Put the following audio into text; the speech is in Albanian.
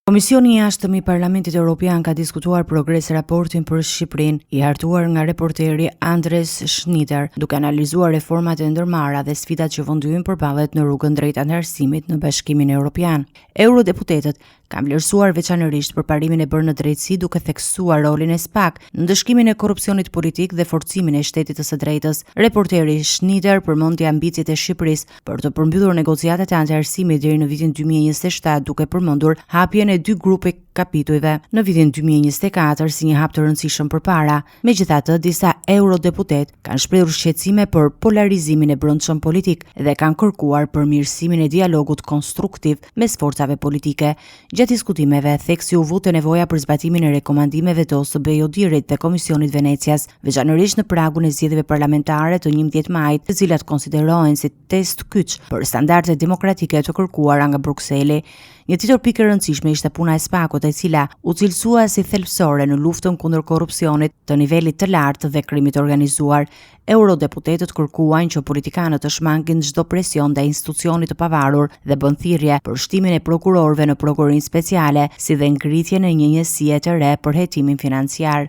Komisioni i Jashtëm i Parlamentit Evropian ka diskutuar progres raportin për Shqipërinë i hartuar nga reporteri Andres Schneider, duke analizuar reformat e ndërmarra dhe sfidat që vëndyjnë përballet në rrugën drejt anëtarësimit në Bashkimin Evropian. Eurodeputetët kanë vlerësuar veçanërisht përparimin e bërë në drejtësi duke theksuar rolin e SPAK në ndëshkimin e korrupsionit politik dhe forcimin e shtetit të së drejtës. Reporteri Schneider përmendi ambicjet e Shqipërisë për të përmbyllur negociatat e anëtarësimit deri në vitin 2027, duke përmendur hapjen e 2 grupe kapitujve në vitin 2024 si një hap të rëndësishëm përpara. Megjithatë, disa eurodeputet kanë shprehur shqetësime për polarizimin e brendshëm politik dhe kanë kërkuar përmirësimin e dialogut konstruktiv mes forcave politike. Gjatë diskutimeve, theksi u vute nevoja për zbatimin e rekomandimeve të OSBE-dit dhe Komisionit Venecias, veçanërisht në pragun e zgjedhjeve parlamentare të 11 majit, të cilat konsiderohen si test kyç për standardet demokratike të kërkuara nga Brukseli. Një tjetër pikë e rëndësishme ishte puna e SPAK-ut, e cila u cilësua si thelbësore në luftën kundër korrupsionit të nivelit të lartë dhe krimit organizuar. Eurodeputetët kërkuan që politikanët të shmangin çdo presion ndaj institucionit të pavarur dhe bën thirrje për shtimin e prokurorëve në prokurorinë speciale, si dhe ngritjen e një njësie të re për hetimin financiar.